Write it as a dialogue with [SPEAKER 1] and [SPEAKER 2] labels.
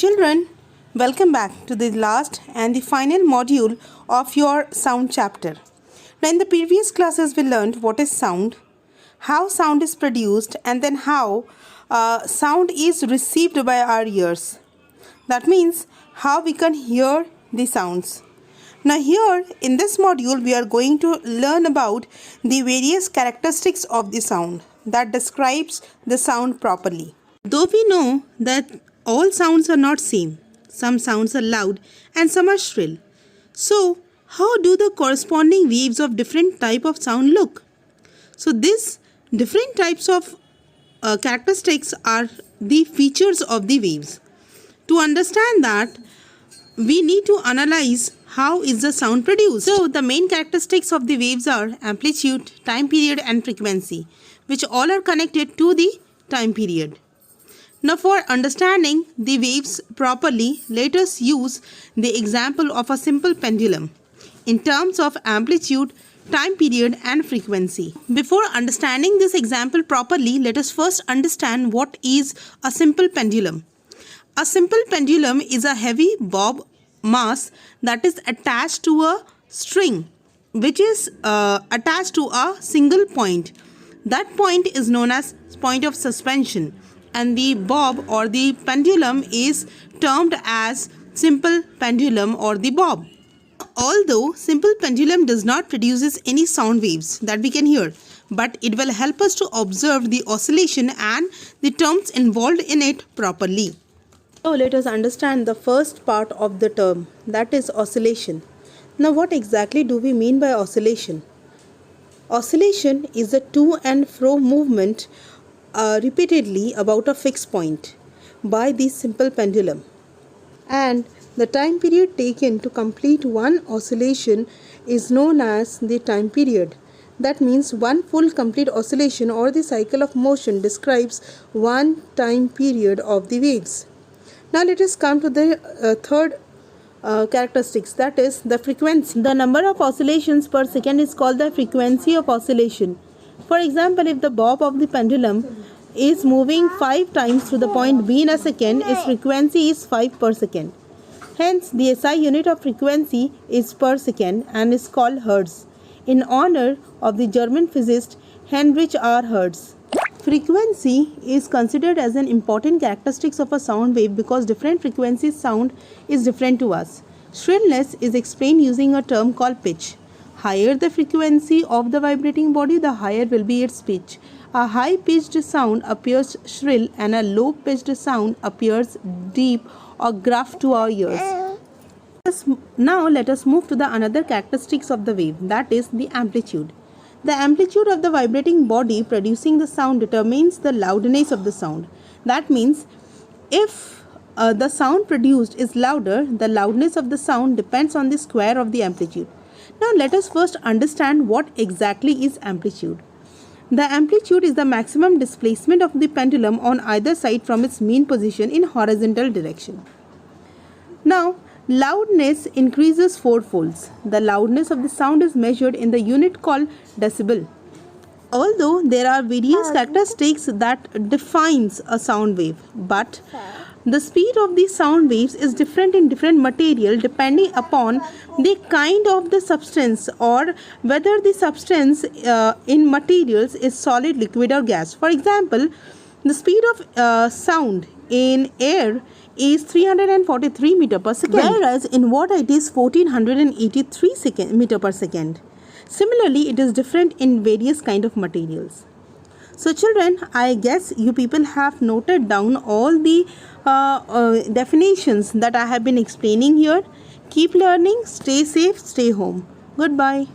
[SPEAKER 1] Children, welcome back to the last and the final module of your sound chapter. Now, in the previous classes, we learned what is sound, how sound is produced, and then how sound is received by our ears. That means how we can hear the sounds. Now, here in this module, we are going to learn about the various characteristics of the sound that describes the sound properly. Though we know that all sounds are not same. Some sounds are loud and some are shrill. So, how do the corresponding waves of different type of sound look? So, these different types of characteristics are the features of the waves. To understand that, we need to analyze how is the sound produced. So, the main characteristics of the waves are amplitude, time period and frequency, which all are connected to the time period. Now, for understanding the waves properly, let us use the example of a simple pendulum in terms of amplitude, time period and frequency. Before understanding this example properly, let us first understand what is a simple pendulum. A simple pendulum is a heavy bob mass that is attached to a string which is attached to a single point. That point is known as point of suspension, and the bob or the pendulum is termed as simple pendulum or the bob. Although simple pendulum does not produce any sound waves that we can hear, but it will help us to observe the oscillation and the terms involved in it properly. So let us understand the first part of the term, that is oscillation. Now, what exactly do we mean by oscillation? Oscillation is a to and fro movement repeatedly about a fixed point by the simple pendulum, and the time period taken to complete one oscillation is known as the time period. That means one full complete oscillation or the cycle of motion describes one time period of the waves. Now let us come to the third characteristics, that is the frequency. The number of oscillations per second is called the frequency of oscillation. For example, if the bob of the pendulum is moving 5 times through the point B in a second, its frequency is 5 per second. Hence, the SI unit of frequency is per second and is called Hertz, in honor of the German physicist Heinrich R. Hertz. Frequency is considered as an important characteristic of a sound wave because different frequencies sound is different to us. Shrillness is explained using a term called pitch. Higher the frequency of the vibrating body, the higher will be its pitch. A high-pitched sound appears shrill and a low-pitched sound appears deep or gruff to our ears. Now let us move to the another characteristics of the wave, that is the amplitude. The amplitude of the vibrating body producing the sound determines the loudness of the sound. That means if the sound produced is louder, the loudness of the sound depends on the square of the amplitude. Now let us first understand what exactly is amplitude. The amplitude is the maximum displacement of the pendulum on either side from its mean position in horizontal direction. Now, loudness increases fourfolds. The loudness of the sound is measured in the unit called decibel. Although there are various characteristics that defines a sound wave, but the speed of the sound waves is different in different material depending upon the kind of the substance or whether the substance in materials is solid, liquid or gas. For example, the speed of sound in air is 343 meter per second, whereas in water it is 1483 meter per second. Similarly, it is different in various kind of materials. So children, I guess you people have noted down all the definitions that I have been explaining here. Keep learning, stay safe, stay home. Goodbye.